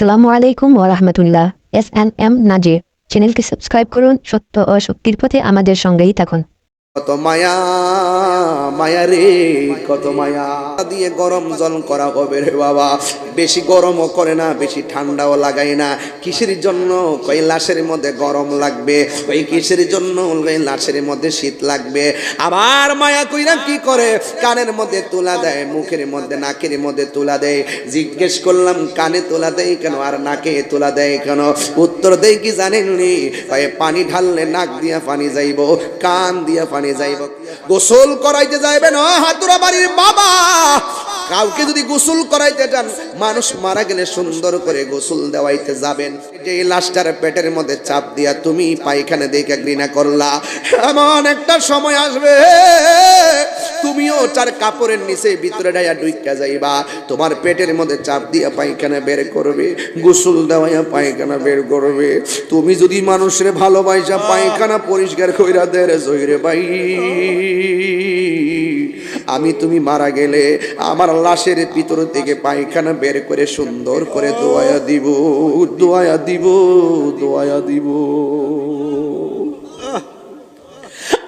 আসসালামু আলাইকুম ওয়া রাহমাতুল্লাহ। SNM নাজির চ্যানেলকে সাবস্ক্রাইব করুন। সত্য ও শক্তির পথে আমাদের সঙ্গেই থাকুন। কত মায়া মায়া রে, কত মায়া দিয়ে গরম জল করা হবে রে বাবা। বেশি গরমও করে না, বেশি ঠান্ডাও লাগাই না। কিসের জন্য? কই লাশের মধ্যে গরম লাগবে, কই কিসের জন্য? কই লাশের মধ্যে শীত লাগবে। আবার মায়া কইরা কি করে? কানের মধ্যে তুলা দেয়, মুখের মধ্যে নাকের মধ্যে তুলা দেয়। জিজ্ঞেস করলাম কানে তুলা দেয় কেন আর নাকে তুলা দেয় কেন? উত্তর দেয় কি জানেননি? কয় পানি ঢাললে নাক দিয়া পানি যাইব, কান দিয়া পানি যাইব। গোসল করাইতে যাইবেন হাতুরা বাড়ির বাবা। কাউকে যদি গোসল করাইতে যান, মানুষ মারা গেলে সুন্দর করে গোসল দেওয়াইতে যাবেন। যে লাশটার পেটের মধ্যে চাপ দিয়া তুমি পায়খানা দেখে ঘৃণা করলা, এমন একটা সময় আসবে তুমিও চার কাপড়ের নিচে ভিতরে ডাইয়া ঢুইকা যাইবা। তোমার পেটের মধ্যে চাপ দিয়া পায়খানা বের করবে, গোসল দেওয়াইয়া পায়খানা বের করবে। তুমি যদি মানুষের ভালোবাসা পায়খানা পরিষ্কার কইরা দে রে জয়রে ভাই, আমি তুমি মারা গেলে আমার লাশের ভিতর থেকে পায়খানা বের করে সুন্দর করে দোয়া দিব, দোয়া দিব, দোয়া দিব।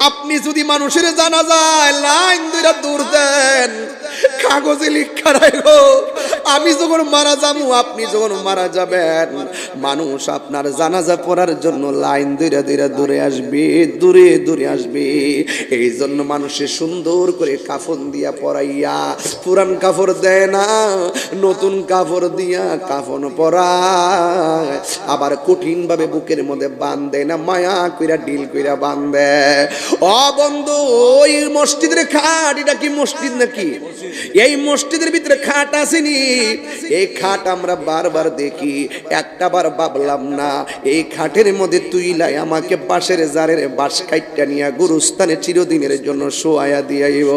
আপনি যদি মানুষের জানা যায় লাইন দুইটা দূর দেন, কাগজে লিখা রাখো আমি যখন মারা যাবো, আপনি যখন মারা যাবেন, মানুষ আপনার জানাজা পড়ার জন্য লাইন দুইটা দুইটা দূরে আসবে, দূরে দূরে আসবে। এই জন্য মানুষের সুন্দর করে কাফন দিয়া পরাইয়া, পুরান কাপড় দেয় না, নতুন কাপড় দিয়া কাফন পরায়। আবার কঠিন ভাবে বুকের মধ্যে বাঁধে না, মায়া কইরা ডিল কইরা বাঁধে। ও বন্ধু, ওই মসজিদের খাট, এটা কি মসজিদ নাকি? এই মসজিদের ভিতরে খাট আসেনি। এই খাট আমরা বারবার দেখি, একটা বার ভাবলাম না এই খাটের মধ্যে তুইলাই আমাকে বাঁশের জারের বাঁশ কাইটটা নিয়ে গুরুস্থানে চিরদিনের জন্য শোয়াইয়া দিয়াইব।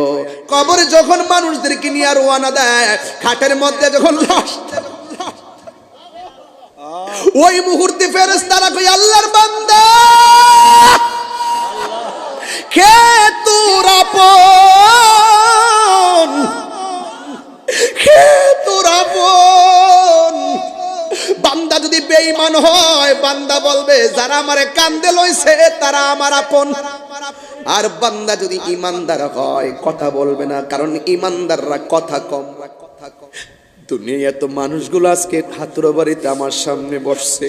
কবরে যখন মানুষদেরকে নিয়ে রওনা দেয়, খাটের মধ্যে যখন লাশ, ওই মুহূর্তে ফেরেশতারা কই আল্লাহর বান্দা কে তোর আপন, কে তোর আপন। বান্দা যদি বেঈমান হয়, বান্দা বলবে যারা আমারে কান্দে লইছে তারা আমার আপন। আর বান্দা যদি ইমানদার হয় কথা বলবে না, কারণ ইমানদাররা কথা কম। দুনিয়া তো মানুষগুলো আজকে হাতুড়া বাড়িতে আমার সামনে বসছে,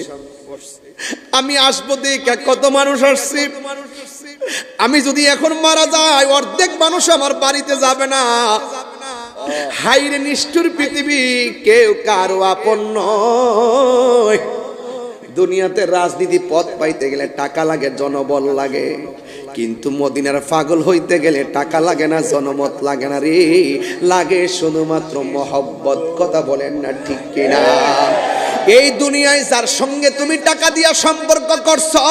আমি আসবো দেখে কত মানুষ আসছে। আমি যদি এখন মারা যাই, অর্ধেক মানুষ আমার বাড়িতে যাবে না। হাইরে নিষ্ঠুর পৃথিবী, কেউ কারো আপন নয়। দুনিয়াতে রাজনীতি পথ পাইতে গেলে টাকা লাগে, জনবল লাগে, কিন্তু মদিনার পাগল হইতে গেলে টাকা লাগে না, জনমত লাগে না রে, লাগে শুধুমাত্র মহব্বত। কথা বলেন না ঠিক কিনা? এই দুনিয়ায় যার সঙ্গে তুমি টাকা দিয়া সম্পর্ক করছো,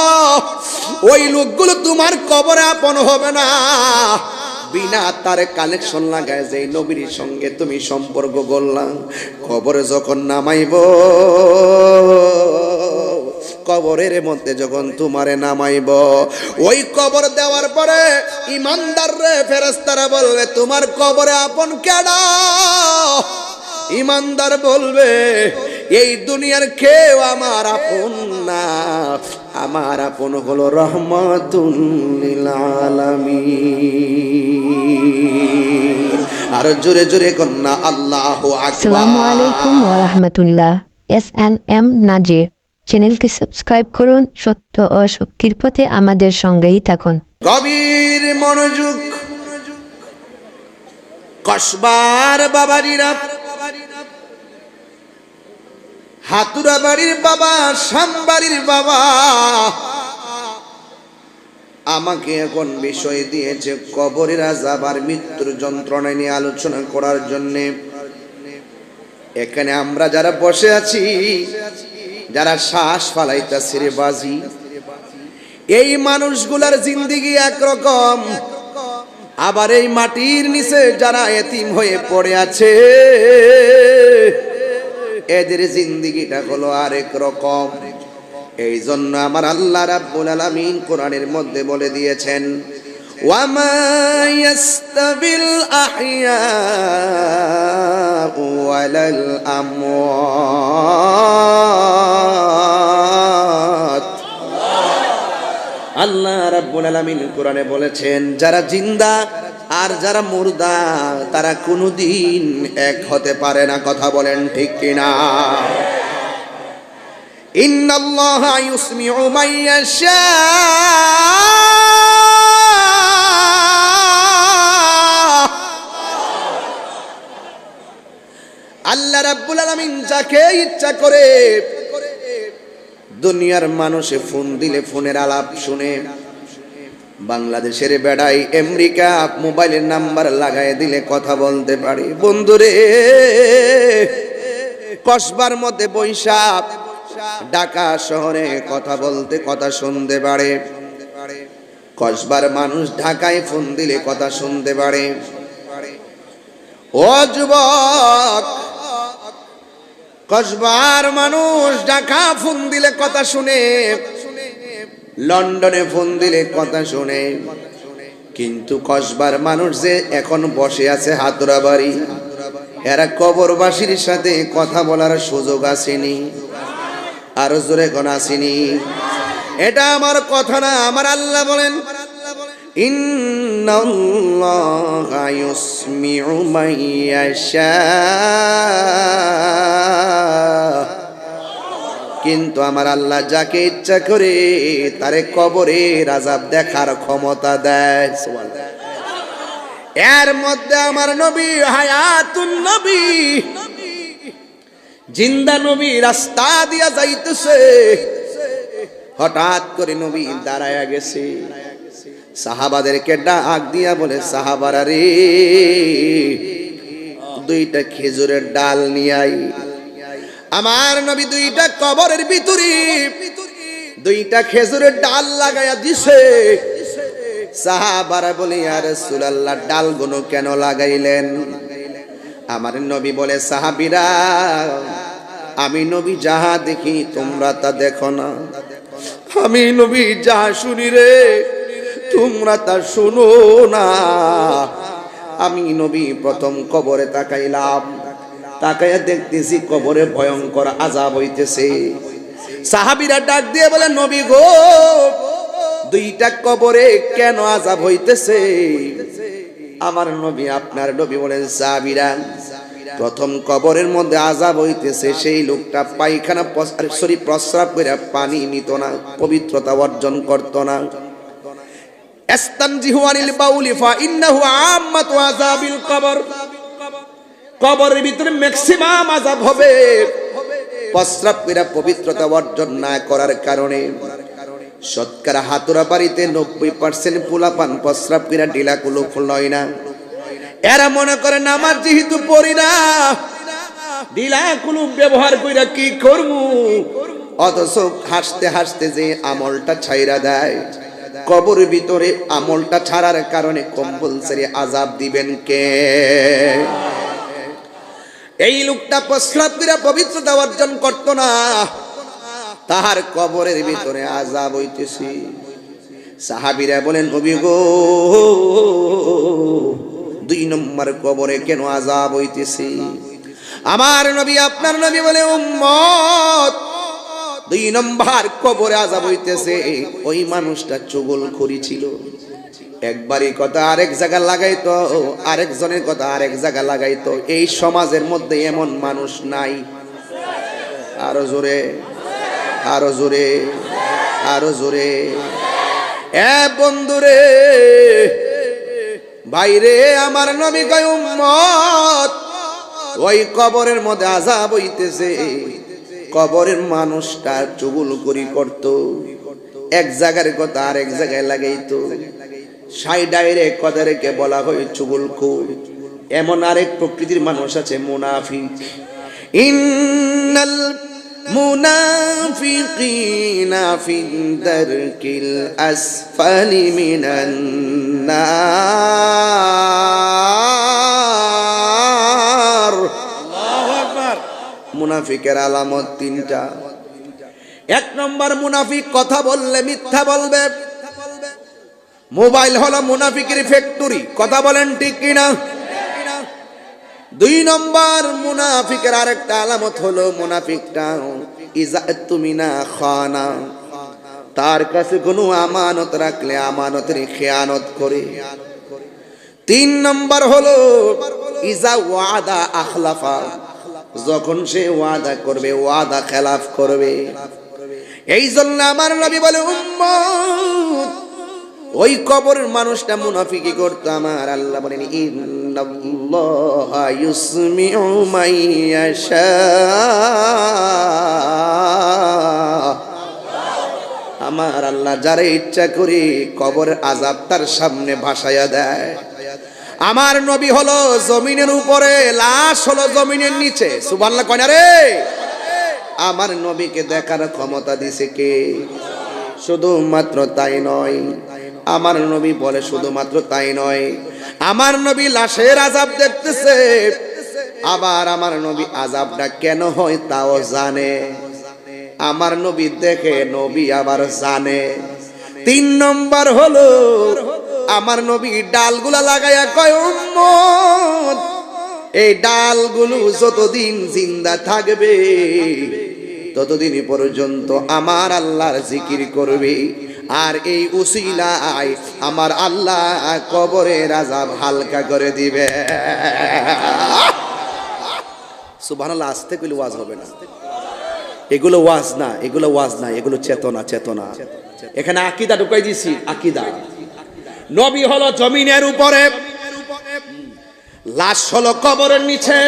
ওই লোকগুলো তোমার কবরে আপন হবে না। বিনা তারে কানেকশন লাগায় যে নবীর সঙ্গে তুমি সম্পর্ক করলাম, কবরে যখন নামাইব, কবরের মধ্যে যখন তোমারে নামাইব, ওই কবর দেওয়ার পরে ইমানদার রে ফেরেশতারা বলবে তোমার কবরে আপন কেডা? ইমানদার বলবে এই দুনিয়ার কেউ আমার আপন না, আমার আপন হলো রহমাতুল লিল আলামিন। আর জোরে জোরে কন্যা আল্লাহু আকবার। আসসালামু আলাইকুম ওয়া রাহমাতুল্লাহ। SNM নাজির চ্যানেলকে সাবস্ক্রাইব করুন। সত্য ও শক্তির পথে আমাদের সঙ্গেই থাকুন। গভীর মনোযোগ, কসবার বাবারিরা, হাতুরা বাড়ির বাবা, শামবাড়ির বাবা, আমাকে এখন বিষয় দিয়েছে কবরের আযাব আর মৃত্যুর যন্ত্রণা নিয়ে আলোচনা করার জন্যে। এখানে আমরা যারা বসে আছি, যারা শ্বাস ফালাইতাছি রে বাজি, এই মানুষগুলার জিন্দেগি একরকম, আবার এই মাটির নিচে যারা এতিম হয়ে পড়ে আছে, এদের জিন্দেগিটা হলো আরেক রকম। এই জন্য আমার আল্লাহ রাব্বুল আলামিন কোরআনের মধ্যে বলে দিয়েছেন, ওয়ামা ইয়াস্তাবিল আহইয়া ওয়ালাল আমওয়াত আল্লাহ রাব্বুল আলামিন কোরআনে বলেছেন, যারা জিন্দা আর যারা মুর্দা তারা কোনোদিন এক হতে পারে না। কথা বলেন ঠিক কিনা? ইন্নাল্লাহা ইউসমিউ মান ইয়াশা, আল্লাহ রাব্বুল আলামিন যাকে ইচ্ছা করে দুনিয়ার মানুষে ফোন দিলে ফোনের আলাপ শুনে। বাংলাদেশের বেড়াই আমেরিকা মোবাইলের নাম্বার লাগায় দিলে কথা বলতে পারে। বন্ধুরে, কসবার মধ্যে বৈশাখ ঢাকা শহরে কথা বলতে কথা শুনতে পারে। কসবার মানুষ ঢাকায় ফোন দিলে কথা শুনতে পারে। ও যুবক, কসবার মানুষ ঢাকা ফোন দিলে কথা শুনে, লন্ডনে ফোন দিলে কথা শুনে, কিন্তু কসবার মানুষ যে এখন বসে আছে হাতুরাবাড়ি, এরা কবরবাসীর সাথে কথা বলার সুযোগ আসেনি। আরো জোরে কোন আসেনি? এটা আমার কথা না, আমার আল্লাহ বলেন, ইন্নাল্লাহা ইউসমিউ মান ইয়াশা, কিন্তু আমার আল্লাহ যাকে ইচ্ছা করে তারে কবরের আযাব দেখার ক্ষমতা দেয়। এর মধ্যে আমার নবী হায়াতুন নবী, জিন্দা নবী রাস্তা দিয়া যাইতেছে। হঠাৎ করে নবী দাঁড়ায়া গেছে, সাহাবাদেরকে ডাক দিয়া বলে, সাহাবারা রে, দুইটা খেজুরের ডাল নিয়ে আই। আমার নবী দুইটা কবরের ভিতরে দুইটা খেজুরের ডাল লাগাইয়া দিছে। সাহাবারা বলে, ইয়া রাসূলুল্লাহ, ডালগুলো কেন লাগাইলেন? আমার নবী বলে, সাহাবীরা, আমি নবী যাহা দেখি তোমরা তা দেখো না, আমি নবী যাহা শুনি রে তোমরা তা শুনো না। আমি নবী প্রথম কবরে তাকাইলাম, তাকাইয়া দেখতেছি কবরে ভয়ঙ্কর আযাব হইতেছে। সাহাবীরা ডাক দিয়ে বলে, নবী গো, দুইটা কবরে কেন আযাব হইতেছে? আমার নবী, আপনার নবী বলেন, সাহাবীরা, প্রথম কবরের মধ্যে আযাব হইতেছে সেই লোকটা পায়খানা প্রস্রাব করে পানি নিত না, পবিত্রতা অর্জন করত না। ইস্তানজিহু আনিল বাউলি ফা ইন্নাহু আম্মাতু আযাবিল কবর, কবরের ভিতরে ম্যাক্সিমাম আযাব হবে প্রস্রাব করে পবিত্রতা অর্জন না করার কারণে। শতকরা হাতুরা বাড়িতে 90% পোলাপান প্রস্রাব করে ঢিলাকুলো লয় না। এরা মনে করে নামাজ যেহেতু পড়ি না, ঢিলাকুলো ব্যবহার কইরা কি করবো, অথচ হাসতে হাসতে যে আমলটা ছাইরা দেয়, কবরের ভিতরে আমলটা ছাড়ার কারণে কম্পালসারি আযাব দিবেন কে? এই লোকটা প্রস্রাব করে পবিত্রতা অর্জন করত না, তাহার কবরের ভিতরে আযাব হইতেছে। সাহাবীরা বলেন, নবী গো, 2 নম্বর কবরে কেন আযাব হইতেছে? আমার নবী, আপনার নবী বলে, উম্মত, 2 নম্বর কবরে আযাব হইতেছে ওই মানুষটা চুগলখড়ি ছিল। একবারই কথা আরেক জায়গা লাগাইতো, আরেকজনের কথা আরেক জায়গা লাগাইতো। এই সমাজের মধ্যে এমন মানুষ নাই। আরো জোরে, আরো জোরে, আরো জোরে। এ বন্ধুরে, ভাইরে, আমার নবী কয়, উম্মত, ওই কবরের মধ্যে আযাব হইতেছে। কবরের মানুষটা চুগলখড়ি করত, এক জায়গার কথা আরেক জায়গায় লাগাইতো। ডাইরেক্ট কথাকে বলা হয় চুগলখোর। এমন আরেক প্রকৃতির মানুষ আছে মুনাফিক। ইন্নাল মুনাফিকিনা ফি দারকিল আসফালি মিনান নার। আল্লাহু আকবার। মুনাফিকের আলামত 3টা। 1 নম্বর, মুনাফিক কথা বললে মিথ্যা বলবে। মোবাইল হলো মুনাফিকের ফ্যাক্টরি, কথা বলেন ঠিক কিনা? 2 নম্বর, মুনাফিকের আরেকটা আলামত হলো মুনাফিকটা ইজা তুমিনা খানা, তার কাছে কোনো আমানত রাখলে আমানতের খেয়ানত করে। 3 নম্বর হলো ইজা ওয়াদা আখলাফা, যখন সে ওয়াদা করবে ওয়াদা খেলাফ করবে। এই জন্য আমার নবী বলে উম্মত, ওই কবরের মানুষটা মুনাফিকি করতো, আমার আল্লাহ বলেন ইন্নাল্লাহা ইউসমিউ মাইয়াশা, আমার আল্লাহ যারা ইচ্ছা করে কবরের আযাব তার সামনে ভাসাইয়া দেয়। আমার নবী হলো জমিনের উপরে, লাশ হলো জমিনের নিচে। সুবহানাল্লাহ কয় না রে? আমার নবীকে দেখার ক্ষমতা দিছে কে? শুধুমাত্র তাই নয়, আমার নবী বলে শুধুমাত্র তাই নয়, আমার নবী লাশের আযাব দেখতেছে, আবার আমার নবী আযাবটা কেন হয় তাও জানে। আমার নবী দেখে, নবী আবার জানে। 3 নম্বর হলো আমার নবী ডালগুলা লাগাইয়া কয় উম্মত, এই ডালগুলো যতদিন জিন্দা থাকবে ততদিন পর্যন্ত আমার আল্লাহর জিকির করবে, আর এই উসিলায় আমার আল্লাহ কবরের আযাব হালকা করে দিবে। সুবহানাল্লাহ। আস্তে কইলে ওয়াজ হবে না, এগুলো ওয়াজ না, এগুলো ওয়াজ না, এগুলো চেতনা। চেতনা এখানে আকীদা ঢুকাই দিছি, আকীদা। নবী হলো জমিনের উপরে, লাশ হলো কবরের নিচে।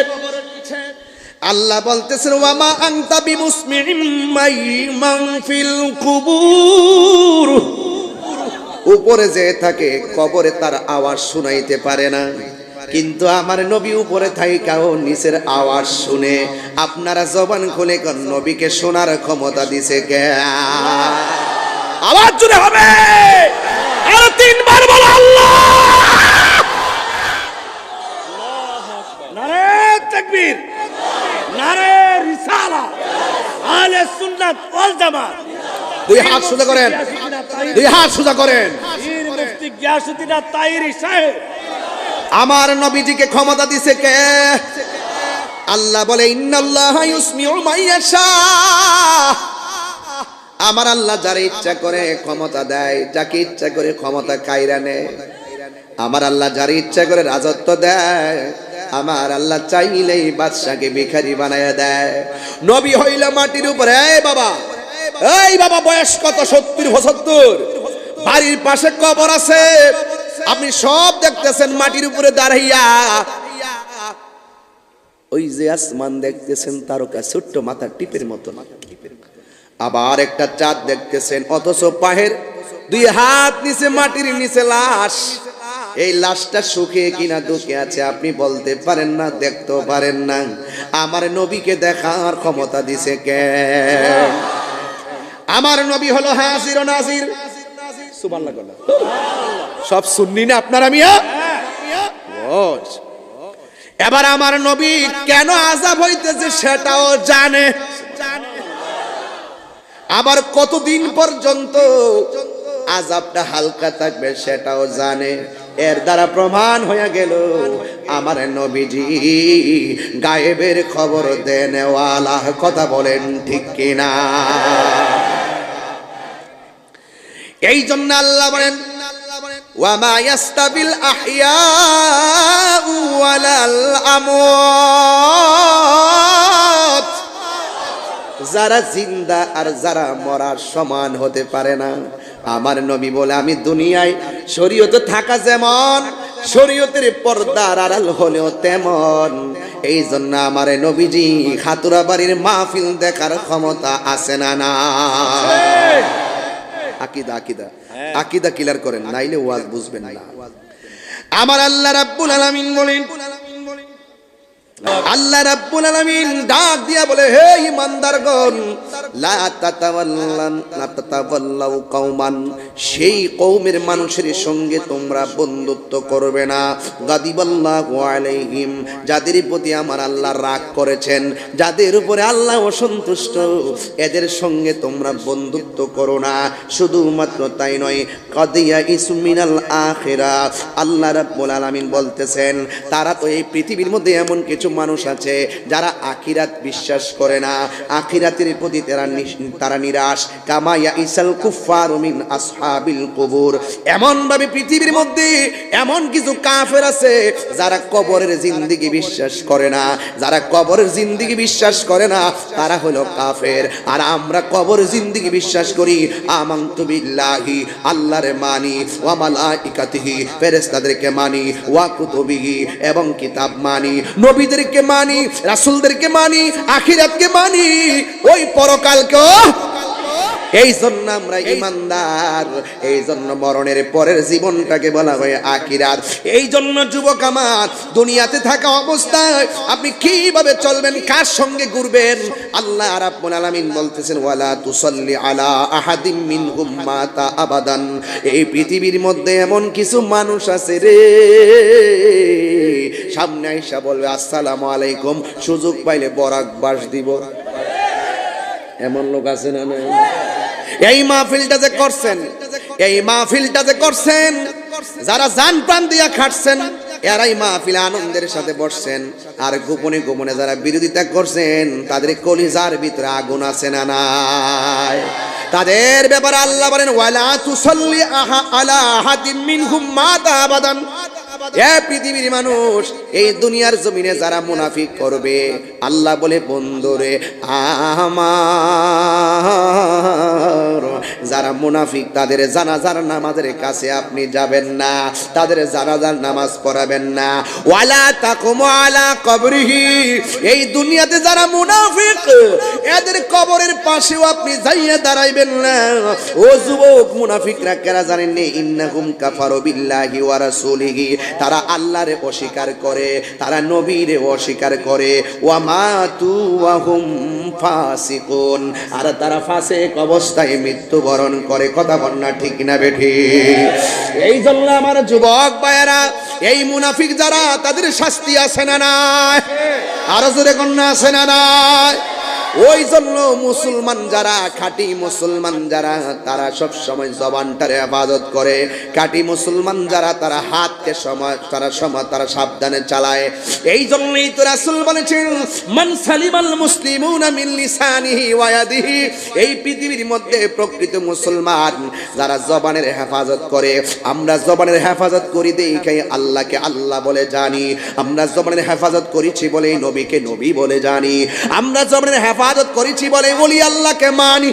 আল্লাহ বলতেছেন ওয়ামা আনতা বিমুসমিইম মান ফিল কুবুর, উপরে যে থাকে কবরে তার আওয়াজ শুনাইতে পারে না, কিন্তু আমার নবী উপরে থাইকাও নিচের আওয়াজ শুনে। আপনারা জবান খুলে কোন নবীকে শোনার ক্ষমতা দিছে কে? আওয়াজ জুড়ে হবে, আর 3 বার বলো আল্লাহ। নারে তাকবীর, নারে রিসালাত, আহলে সুন্নাত ওয়াল জামাত। 2 হাত সোজা করেন, 2 হাত সোজা করেন। পীর মুফতি গিয়াসউদ্দিন আত-তাইরি সাহেব, আমার নবীজিকে ক্ষমতা দিছে কে? আল্লাহ বলে ইন্নাল্লাহা ইউসমিউ মাইয়াশা, আমার আল্লাহ যারে ইচ্ছা করে ক্ষমতা দেয়, যাকে ইচ্ছা করে ক্ষমতা কাইরা নেয়। আমার আল্লাহ যারে ইচ্ছা করে রাজত্ব দেয়, আমার আল্লাহ চাইলেই বাদশাকে ভিখারি বানায়া দেয়। নবী হইল মাটির উপরে। এই বাবা বয়স কত? 70-75। বাড়ির পাশে কবর আছে, আপনি সব দেখতেছেন মাটির উপরে দাঁড়াইয়া। ওই যে আসমান দেখতেছেন তারকা, ছোট্ট মাথার টিপের মতো। আবার একটা চাঁদ দেখতেছেন, অথচ পায়ের 2 হাত নিচে মাটির নিচে লাশ। এই লাশটা সুখে কিনা দুঃখে আছে আপনি বলতে পারেন না, দেখতেও পারেন না। আমার নবীকে দেখার ক্ষমতা দিছে কে? আমার নবী হলো হাজির ও নাজির। সুবহানাল্লাহ। সব সুন্নি না আপনারা মিয়া? এবার আমার নবী কেন আযাব হইতেছে সেটাও জানে, আবার কতদিন পর্যন্ত আযাবটা হালকা থাকবে সেটাও জানে। এর দ্বারা প্রমাণ হয়ে গেল আমার নবীজি গায়েবের খবর দেনেওয়ালা। কথা বলেন ঠিক কিনা? এই জন্য আল্লাহ বলেন ওয়ামা ইয়াস্তাবিল আহইয়াউ ওয়ালাল আমওয়াত, যারা জিন্দা আর যারা মরার সমান হতে পারে না। আমার নবী বলে আমি দুনিয়ায় শরীয়তে থাকা যেমন, শরীয়তের পর্দার আড়াল হলেও তেমন। এই জন্য আমার নবীজি খাতুরা বাড়ির মাহফিল দেখার ক্ষমতা আছে না? না। আকীদা আকীদা আকীদা ক্লিয়ার করেন, নাইলে ওয়াজ বুঝবেন না। আমার আল্লাহ রাব্বুল আলামিন বলেন, আল্লাহ রাব্বুল আলামিন ডাক দিয়া বলে হে ঈমানদারগণ, লা তাতাওয়াল্লাউ কওমান, সেই কওমের মানুষের সঙ্গে তোমরা বন্ধুত্ব করবে না। গাদিবাল্লাহু আলাইহিম, যাদের প্রতি আমার আল্লাহ রাগ করেছেন, যাদের উপরে আল্লাহ অসন্তুষ্ট, এদের সঙ্গে তোমরা বন্ধুত্ব করো না। শুধুমাত্র তাই নয়, কাদিয়া ইসমিনাল আখিরা, আল্লাহ রাব্বুল আলামিন বলতেছেন তারা তো এই পৃথিবীর মধ্যে এমন কিছু মানুষ আছে যারা আখিরাত বিশ্বাস করে না, আখিরাতের প্রতি তারা নিরাশ। কামা ইয়াইসাল কুফফারু মিন আসহাবিল কুবুর। এমন ভাবে পৃথিবীর মধ্যে এমন কিছু কাফের আছে যারা কবরের জিন্দেগি বিশ্বাস করে না, যারা কবরের জিন্দেগি বিশ্বাস করে না তারা হলো কাফের। আর আমরা কবর জিন্দেগি বিশ্বাস করি। আমানতু বিল্লাহি, আল্লাহরে মানি, ওয়া মালাইকাতিহি, ফেরেশতাদেরকে মানি, ওয়া কুতুবিহি, এবং কিতাব মানি, নবীদেরকে মানি, রাসূলদেরকে মানি, আখিরাতকে মানি, ওই পরকালকেও। এই জন্য আমরা ইমানদার, এই জন্য মরণের পরের জীবনটাকে বলা হয় আখিরাত। এই জন্য যুবক আমার, দুনিয়াতে থাকা অবস্থায় আপনি কিভাবে চলবেন, কার সঙ্গে ঘুরবেন, আল্লাহ রাব্বুল আলামিন বলতেছেন ওয়ালা তুসাল্লি আলা আহাদিম মিনহুম মাতা আবাদান। এই পৃথিবীর মধ্যে এমন কিছু মানুষ আছে রে, সামনে আইসা বলবে আসসালামু আলাইকুম, সুযোগ পাইলে বরাক বাস দিব। এমন লোক আছে না? নাই? এই মাহফিলটা যে করছেন, এই মাহফিলটা যে করছেন, যারা জান প্রাণ দিয়া খাটছেন এরাই মাহফিলে আনন্দের সাথে বসছেন। আর গোপনে গোপনে যারা বিরোধিতা করছেন তাদের কলিজার ভিতরে আগুন আছে না নাই? তাদের ব্যাপারে আল্লাহ বলেন ওয়ালা তুসাল্লি আলা আহাদিম মিনহুম মাতা আবাদান। এ পৃথিবীর মানুষ, এই দুনিয়ার জমিনে যারা মুনাফিক করবে, আল্লাহ বলে বন্ধুরে আমার, যারা মুনাফিক তাদের জানাজার নামাজের কাছে আপনি যাবেন না, তাদের জানাজার নামাজ পড়াবেন না। ওয়ালা তাকুমু আলা কবরিহি, এই দুনিয়াতে যারা মুনাফিক এদের কবরের পাশেও আপনি যাইয়া দাঁড়াইবেন না। ও যুবক, মুনাফিকরা কারা জানেন নি? ইন্নাহুম কাফারু বিল্লাহি ওয়া রাসূলিহি, তারা আল্লাহরে অস্বীকার করে, তারা নবীরে অস্বীকার করে। ওয়া মাতু ওয়া হুম ফাসিকুন, আর তারা ফাসিক অবস্থায় মৃত্যুবরণ করে। কথা বল না ঠিক না বেঠি? এই জন্য আমার যুবক ভাইয়েরা, এই মুনাফিক যারা, তাদের শাস্তি আছে না নাই? আরো জোরে কন্যা আছে না নাই? ওই জন্য মুসলমান যারা, খাঁটি মুসলমান যারা, তারা সব সময় জবানটারে হেফাজত করে। খাঁটি মুসলমান যারা, তারা হাতকে তারা সাবধানে চালায়। এই জন্যই তো রাসূল বলেছেন মান সালিমাল মুসলিমুনা মিন লিসানিহি ওয়া ইয়াদিহি, এই পৃথিবীর মধ্যে প্রকৃত মুসলমান যারা জবানের হেফাজত করে। আমরা জবানের হেফাজত করি দেখাই আল্লাহকে আল্লাহ বলে জানি, আমরা জবানের হেফাজত করেছি বলে নবীকে নবী বলে জানি, আমরা জবানের হেফাজত করেছি বলে বলি আল্লাহকে মানি।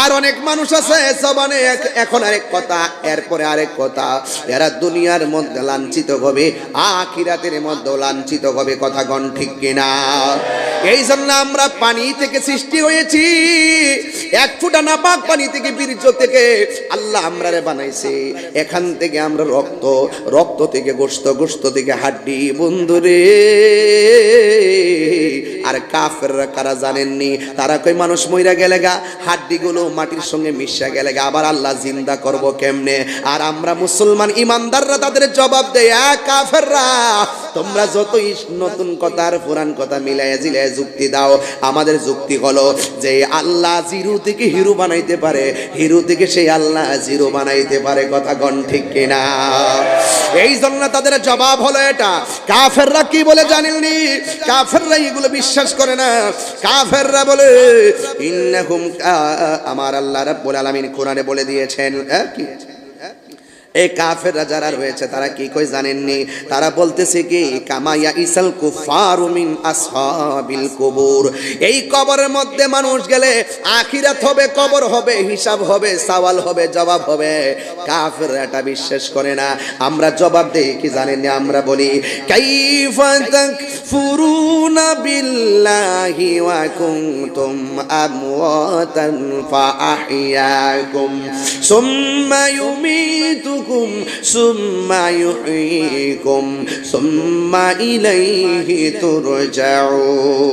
আর অনেক মানুষ আছে জবানে এখন আরেক কথা, এরপরে আরেক কথা। এরা দুনিয়ার মধ্যে লাঞ্ছিত হবে, আখিরাতের মধ্যে লাঞ্ছিত হবে। কথা গণ ঠিক কিনা? এই জন্য আমরা পানি থেকে সৃষ্টি হয়েছি, এক ফুটা নাপাক পানি থেকে, বীর্য থেকে আল্লাহ আমরারে বানাইছে। এখান থেকে আমরা রক্ত, রক্ত থেকে গোশত, গোশত থেকে হাড্ডি। বন্ধুরে, আর কাফেররা কারা জানেননি? তারা কই মানুষ মইরা গেলে গা হাড্ডিগুলো মাটির সঙ্গে মিশা গেলে গা আবার আল্লাহ জিন্দা করব কেমনে? আর আমরা মুসলমান ইমানদাররা তাদের জবাব দেয়, কাফেররা তোমরা যতই নতুন কথা আর পুরান কথা মিলাইয়া জিলাইয়া যুক্তি দাও, আমাদের যুক্তি হলো যে আল্লাহ জিরো থেকে হিরো বানাইতে পারে, হিরো থেকে সেই আল্লাহ জিরো বানাইতে পারে। কথা গণ ঠিক কিনা? এই জন্য তাদের জবাব হলো এটা। কাফেররা কি বলে জানেননি? কাফেররা এগুলো বিশ্বাস করে না। কাফেররা বলে ইন্নাহুম, আমার আল্লাহ রাব্বুল আলামিন কোরআনে বলে দিয়েছেন কি? এই কাফেররা যারা রয়েছে তারা কি কই জানেননি? তারা বলতেছে কি কামায়া ইসাল কুফারু মিন আসহাবিল কুবুর, এই কবরের মধ্যে মানুষ গেলে আখিরাত হবে, কবর হবে, হিসাব হবে, সওয়াল হবে, জবাব হবে। কাফেররা এটা বিশ্বাস করে না। আমরা জবাব দেই কি জানেননি? আমরা বলি কাইফা তাকফুরুনা বিল্লাহি ওয়া কুনতুম আমওয়াতান ফাআহইয়াকুম সুম্মা ইউমিতুকুম সুম্মা ইউহয়িকুম সুম্মা ইলাইহি তুরজাউন।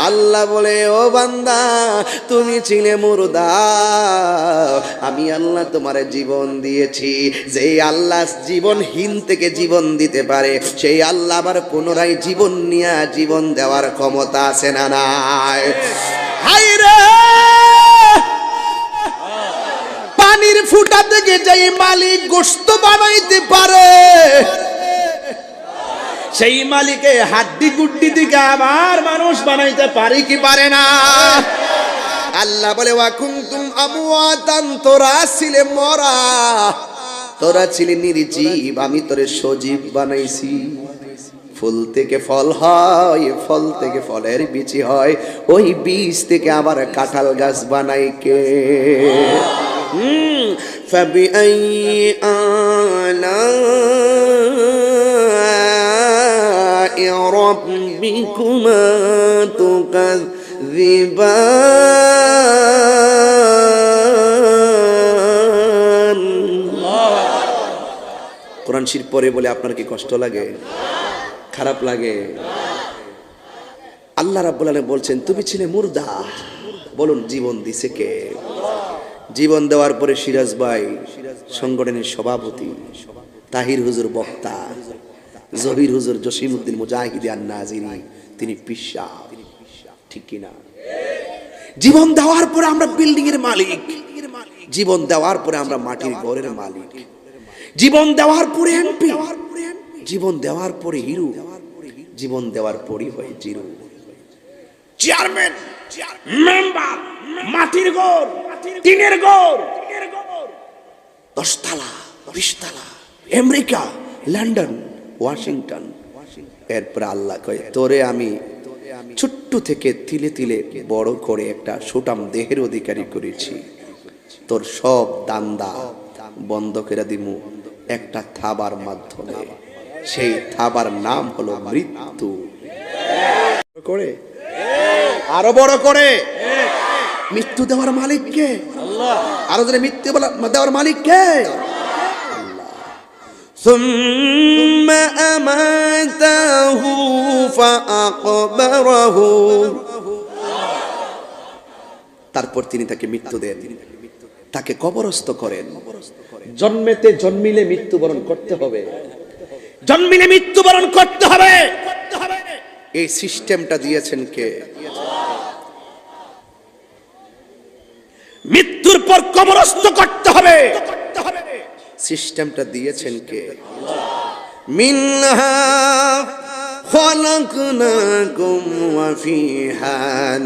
আল্লাহ বলে, ও বান্দা, তুমি ছিলে মুর্দা, আমি আল্লাহ তোমারে জীবন দিয়েছি। যে আল্লাহ জীবনহীন থেকে জীবন দিতে পারে, সেই আল্লাহ আবার পুনরায় জীবন নিয়ে জীবন দেওয়ার ক্ষমতা আছে না নাই? হায়রে, পানি মাটির ফুটা থেকে যেই মালিক গোশত বানাইতে পারে, সেই মালিকে হাড্ডি গুড্ডি থেকে আবার মানুষ বানাইতে পারে কি পারে না? আল্লাহ বলে ওয়া কুনতুম আমওয়াতান, তোরা ছিলে মরা, তোরা ছিলে নির্জীব, আমি তোরে সজীব বানাইছি। ফুল থেকে ফল হয়, ফল থেকে ফলের বীজ হয়, ওই বীজ থেকে আবার কাঁঠাল গাছ বানাই কে? ফাবিআইয়ি আলাই রাব্বিকুমা তুকাযযিবান। কোরআন শরীফ পড়ে বলে আপনার কি কষ্ট লাগে, খারাপ লাগে? আল্লাহ রাব্বুল আলামিন বলছেন তুমি ছিলে মুর্দা, বলুন জীবন দিছে কে? জীবন দেওয়ার পরে সিরাজ ভাই সংগঠনের সভাপতি, তাহির হুজুর বক্তা, জহির হুজুর জসিমউদ্দিন মুজাহিদি আন-নাজিরি, তিনি পিসা, ঠিক কিনা? জীবন দেওয়ার পরে আমরা বিল্ডিং এর মালিক, জীবন দেওয়ার পরে আমরা মাটির ঘরের মালিক, জীবন দেওয়ার পরে এমপি, জীবন দেওয়ার পরে হিরো, জীবন দেওয়ার পরই হয় জিরো। চেয়ারম্যান, মেম্বার, মাটির ঘর, টিনের ঘর, 10 তলা 20 তলা, আমেরিকা, লন্ডন, ওয়াশিংটন। এরপর আল্লাহ কয় তোরে আমি ছোট্ট থেকে তিলে তিলে বড় করে একটা সুটাম দেহের অধিকারী করেছি, তোর সব দান্দা বন্ধ করে দিমু একটা থাবার মাধ্যমে, সেই থাবার নাম হলো মৃত্যু। করে আরো বড় করে মৃত্যু দেওয়ার মালিক কে? আল্লাহ। আরো জোরে মৃত্যু দেওয়ার মালিক কে? আল্লাহ। সুম্মা আমাতাহু ফাআকবারাহু, তারপর তিনি তাকে মৃত্যু দেন, তাকে কবরস্থ করেন। জন্মেতে জন্মিলে মৃত্যুবরণ করতে হবে, জন্মিলে মৃত্যুবরণ করতে হবে। এই সিস্টেমটা দিয়েছেন কে? মৃত্যুর পর কবরস্থ করতে হবে, সিস্টেমটা দিয়েছেন কে? মিনহা খালাকনাকুম ওয়া ফিহা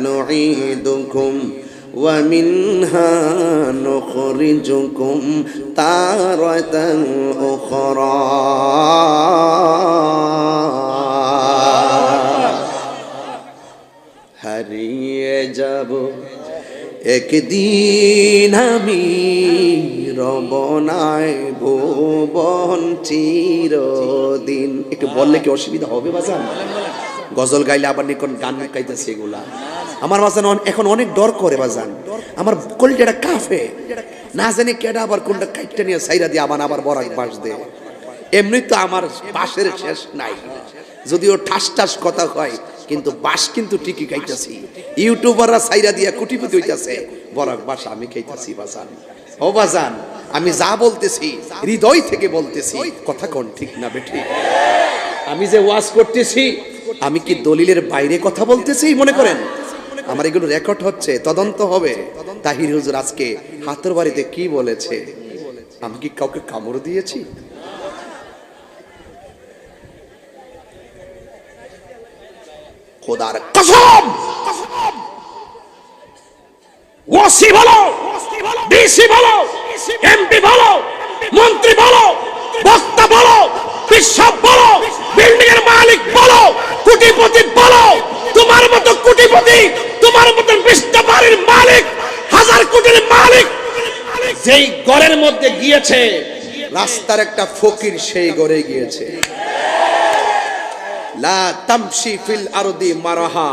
নুঈদুকুম ওয়া মিনহা নুখরিজুকুম তারাতান উখরা। হারিয়ে যাব একদিন আমি, রবনায় ভুবন চিরদিন। একটু বললে কি অসুবিধা হবে বাজান? গজল গাইলে আবার নিকন গান গাইতেছে এগুলা। আমার বাজান এখন অনেক ডর করে বাজান, আমার কলিজাটা কাঁপে, না জানি কেডা আবার কোনটা কাইটটা নিয়ে সাইরা দিয়ে আবার বড়াই বাস দে। এমনি তো আমার বাসের শেষ নাই, যদিও ঠাস ঠাস কথা হয়, কিন্তু বাস কিন্তু ঠিকই খাইতেছি। ইউটিউবাররা সাইরা দিয়া কোটিপতি হইতাছে, বরাক বাস আমি খাইতাছি বাজান। ও বাজান, আমি যা বলতেছি হৃদয় থেকে বলতেছি, কথা কোন ঠিক না বেঠি? আমি যে ওয়াজ করতেছি আমি কি দলিলের বাইরে কথা বলতেছি মনে করেন? আমার এগুলো রেকর্ড হচ্ছে, তদন্ত হবে। তাহির হুজুর আজকে হাতের বাড়িতে কি বলেছে? আমি কি কাউকে কামড় দিয়েছি? খোদার কসম, ওসি বলো, ডিসি বলো, এমপি বলো, মন্ত্রী বলো, বক্তা বলো, বিশপ বলো, বিল্ডিং এর মালিক বলো, কোটিপতি বলো, তোমার মতো কোটিপতি, তোমার মতো 20টা বাড়ির মালিক, 1000 কোটির মালিক যেই ঘরের মধ্যে গিয়েছে, রাস্তার একটা ফকির সেই ঘরে গিয়েছে। লা তামশি ফিল আরদি মারাহা,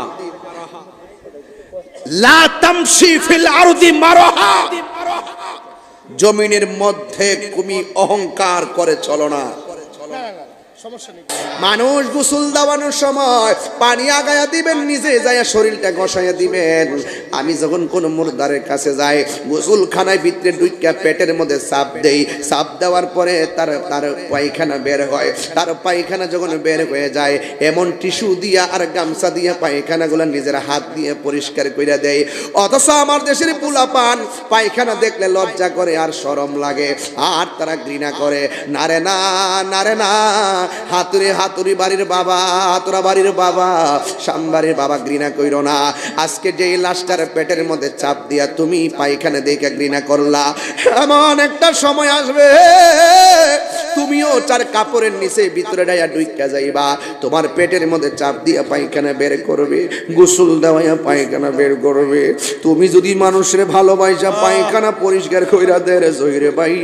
লা তামশি ফিল আরদি মারাহা, জমিনের মধ্যে তুমি অহংকার করে চলো না, মানুষ গোসল দেওয়ানোর সময় পানি আগায়া দিবেন, নিজে যাইয়া শরীরটা ঘষাইয়া দিবেন। আমি যখন কোন মুর্দারের কাছে যাই, গোসলখানায় ভিতরে ঢুইকা পেটের মধ্যে চাপ দেই, চাপ দেওয়ার পরে তার পায়খানা বের হয়। তার পায়খানা যখন বের হয়ে যায়, এমন টিস্যু দিয়া আর গামছা দিয়া পায়খানাগুলো নিজের হাত দিয়ে পরিষ্কার করে দেয়। অথচ আমার দেশের পোলাপান পায়খানা দেখলে লজ্জা করে আর শরম লাগে, আর তারা ঘৃণা করে। নারে না, নারে না, হাতুরি বাড়ির বাবা, তোরা বাড়ির বাবা, সামবাড়ির বাবা, ঘৃণা কইরো না। আজকে যে লাশটার পেটের মধ্যে চাপ দিয়া তুমি পায়খানা দেখে ঘৃণা করলা, এমন একটা সময় আসবে তুমিও চার কাপড়ের নিচে ভিতরে ডাইয়া ঢুইকা যাইবা, তোমার পেটের মধ্যে চাপ দিয়া পায়খানা বের করবে, গোসল দেওয়াইয়া পায়খানা বের করবে। তুমি যদি মানুষের ভালোবাসা পায়খানা পরিষ্কার কইরা দে রে জহিরে ভাই,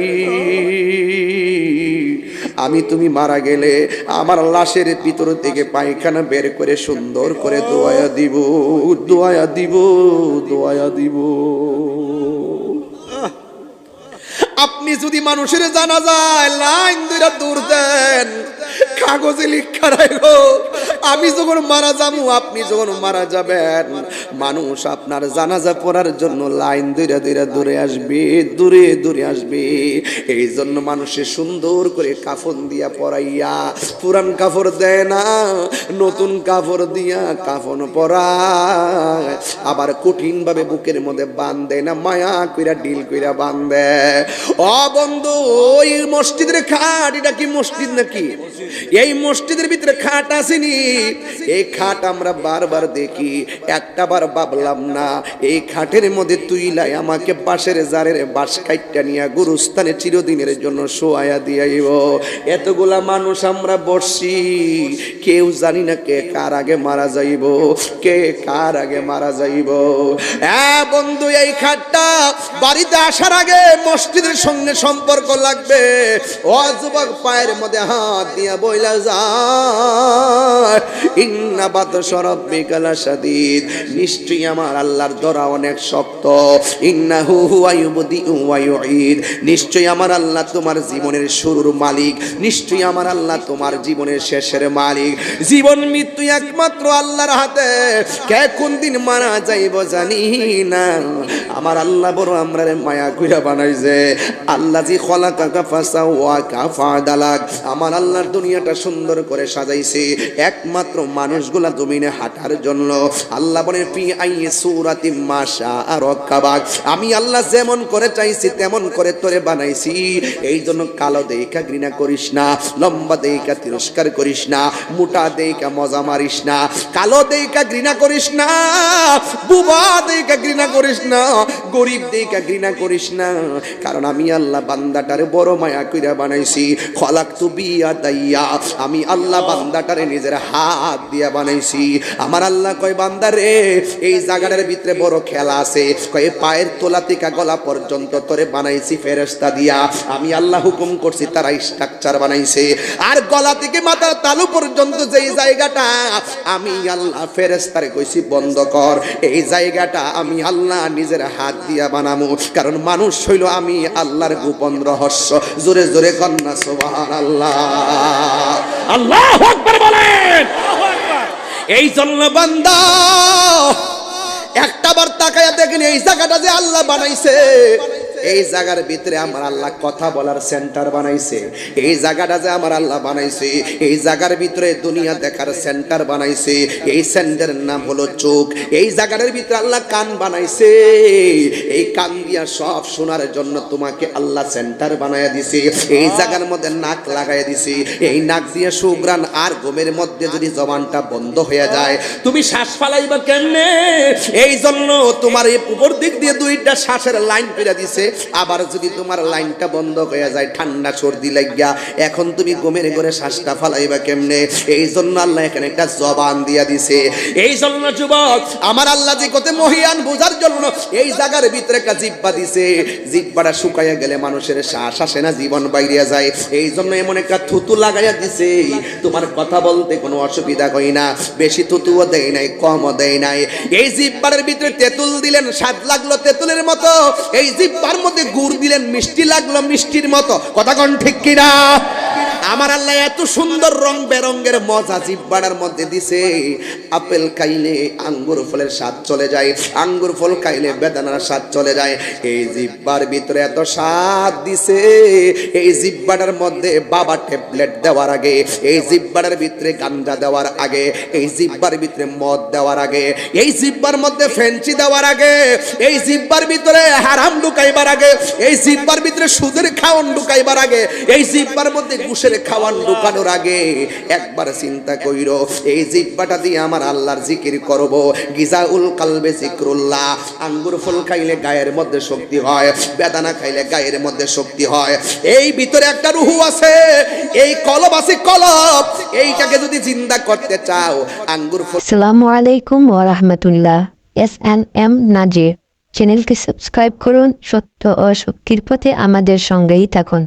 আমি তুমি মারা গেলে আমার লাশের ভিতর থেকে পায়খানা বের করে সুন্দর করে দোয়া দিব, দোয়া দিব, দোয়া দিব। আপনি যদি মানুষের জানা যায় লাইন দুইটা দূর দেন, কাগজে লিখা রাখো, আমি যখন মারা যাবো, আপনি যখন মারা যাবেন, মানুষ আপনার জানাজা পড়ার জন্য লাইন দুইটা দুইটা দূরে আসবে, দূরে দূরে আসবে। এই জন্য মানুষের সুন্দর করে কাফন দিয়া পরাইয়া, পুরান কাপড় দেয় না, নতুন কাপড় দিয়া কাফন পরায়, আবার কঠিন ভাবে বুকের মধ্যে বাঁধে না, মায়া কইরা ডিল কইরা বাঁধে। ও বন্ধু, ওই মসজিদের খাট, এটা কি মসজিদ নাকি? এই মসজিদের ভিতরে খাট আসেনি, এই খাট আমরা বারবার দেখি, একটা বার ভাবলাম না এই খাটের মধ্যে তুইলাই আমাকে বাঁশের জারের বাঁশ কাইটটা নিয়ে গুরুস্থানে চিরদিনের জন্য শোয়াইয়া দিয়াইব। এতগুলা মানুষ আমরা বসছি, কেউ জানি না কে কার আগে মারা যাইব, কে কার আগে মারা যাইব। হ্যাঁ বন্ধু, এই খাটটা বাড়িতে আসার আগে মসজিদের সঙ্গে সম্পর্ক লাগবে। ও যুবক, পায়ের মধ্যে হাত দিয়া বইলা যায়, ইন্না বাতশা রাব্বিকা লাশাদীদ, নিশ্চয়ই আমার আল্লাহর ধরা অনেক শক্ত। ইন্নাহু হুয়া ইউবদিউ ওয়া ইউঈদ, নিশ্চয়ই আমার আল্লাহ তোমার জীবনের শুরুর মালিক, নিশ্চয়ই আমার আল্লাহ তোমার জীবনের শেষের মালিক। জীবন মৃত্যু একমাত্র আল্লাহর হাতে, কে কোন দিন মারা যাইব জানি না। আমার আল্লাহ বড় আমরারে মায়া কইরা বানাইছে। আল্লাহ জি খলাকাকা ফাসাওয়াকা ফাদালাক, আমার আল্লাহর দুনিয়াটা সুন্দর করে সাজাইছে একমাত্র মানুষগুলা জমিনে হাঁটার জন্য। আল্লাহ বলেন ফি আই সূরাতিম মাশা রাক্কাবাক, আমি আল্লাহ যেমন করে চাইছি তেমন করে তোরে বানাইছি। এই জন্য কালো দেইখা ঘৃণা করিস না, লম্বা দেইখা তিরস্কার করিস না, মোটা দেইখা মজা মারিস না, কালো দেইখা ঘৃণা করিস না, বুবা দেইখা ঘৃণা করিস না, গরিব দেইখা ঘৃণা করিস না। কারণ আমি আল্লাহ বান্দাটারে বড় মায়া কইরা বানাইছি। খলাকতু বিয়াদাইয়া, আমি আল্লাহ বান্দাটারে নিজের হাত দিয়া বানাইছি। আমার আল্লাহ কয়, বান্দারে এই জায়গাটার ভিতরে বড় খেলা আছে, কয় পায়ের তোলা থেকে গলা পর্যন্ত তোরে বানাইছি ফেরেশতা দিয়া। আমি আল্লাহ হুকুম করছি, তারা স্ট্রাকচার বানাইছে। আর গলা থেকে মাথার তালু পর্যন্ত যেই জায়গাটা আমি আল্লাহ ফেরেশতারে কইছি বন্ধ কর, এই জায়গাটা আমি আল্লাহ নিজের হাত দিয়া বানামু। কারণ মানুষ হইল আমি আল্লাহর গোপন রহস্য। জোরে জোরে কন্যা সুবহানাল্লাহ, আল্লাহু আকবার বলেন। এই জন্য বান্দা একটাবার তাকায়া দেখেন, এই জায়গাটা যে আল্লাহ বানাইছে, এই জায়গার ভিতরে আমার আল্লাহ কথা বলার সেন্টার বানাইছে। এই জায়গাটা যে আমার আল্লাহ বানাইছে, এই জায়গার ভিতরে দুনিয়া দেখার সেন্টার বানাইছে। এই সেন্টারের নাম হলো চোখ। এই জায়গাটার ভিতরে আল্লাহ কান বানাইছে, এই কান দিয়া সব শোনার জন্য তোমাকে আল্লাহ সেন্টার বানাইয়া দিছে। এই জায়গার মধ্যে নাক লাগাইয়া দিছে, এই নাক দিয়ে সুগ্রাণ। আর ঘুমের মধ্যে যদি জবানটা বন্ধ হয়ে যায়, তুমি শ্বাস ফালাইবা কেমনে? এই জন্য তোমার এই উপর দিক দিয়ে দুইটা শ্বাসের লাইন পেরা দিছে। আবার যদি তোমার লাইনটা বন্ধ হয়ে যায়, ঠান্ডা সর্দি লাগিয়া, এখন তুমি ঘুমের ঘরে শ্বাসটা ফালাইবা কেমনে? এই জন্য আল্লাহ এখানে একটা জবান দিয়া দিছে। এই জন্য যুবক, আমার আল্লাহ যে কত মহিয়ান বোঝার জন্য এই জায়গার ভিতরে একটা জিহ্বা দিছে। জিহ্বাটা শুকাইয়া গেলে মানুষের শ্বাস আসে না, জীবন বাইরিয়া যায়। এই জন্য এমন একটা থুতু লাগাইয়া দিছে, তোমার কথা বলতে কোনো অসুবিধা হয় না। বেশি থুতুও দেয় নাই, কমও দেয় নাই। এই জিহ্বার ভিতরে তেঁতুল দিলেন, স্বাদ লাগলো তেঁতুলের মতো। এই জিহ্বার মধ্যে গুড় দিলেন, মিষ্টি লাগলো মিষ্টির মতো। কথা কোন ঠিক কিনা? আমার আল্লাহ এত সুন্দর রং বেরঙ্গের মজা জিব্বাটার মধ্যে দিছে। আপেল খাইলে আঙ্গুর ফলের স্বাদ চলে যায়, আঙ্গুর ফল খাইলে বেদানার স্বাদ চলে যায়। এই জিব্বার ভিতরে এত স্বাদ দিছে, এই জিব্বাটার মধ্যে বাবা ট্যাবলেট দেওয়ার আগে, এই জিব্বাটার ভিতরে গাঞ্জা দেওয়ার আগে, এই জিব্বার ভিতরে মদ দেওয়ার আগে, এই জিব্বার মধ্যে ফেন্সি দেওয়ার আগে, এই জিব্বার ভিতরে হারাম ঢুকাইবার আগে, এই জিব্বার ভিতরে সুদের খাওয়ান ঢুকাইবার আগে, এই জিব্বার মধ্যে ঘুষের খাওয়ান ঢুকানোর আগে একবার চিন্তা কইরো, এই জিব্বাটা দিয়ে আমার আল্লাহর জিকির করব। গিজাউল কালবে জিকরুল্লাহ। আঙ্গুর ফল খাইলে গায়ের মধ্যে শক্তি হয়, বেদানা খাইলে গায়ের মধ্যে শক্তি হয়। এই ভিতরে একটা রুহু আছে, এই কলব আছে, কলব। এইটাকে যদি জিন্দা করতে চাও আঙ্গুর ফল। আসসালামু আলাইকুম ওয়া রাহমাতুল্লাহ। SNM নাজির চ্যানেলকে সাবস্ক্রাইব করুন। সত্য ও শক্তির পথে আমাদের সঙ্গেই থাকুন।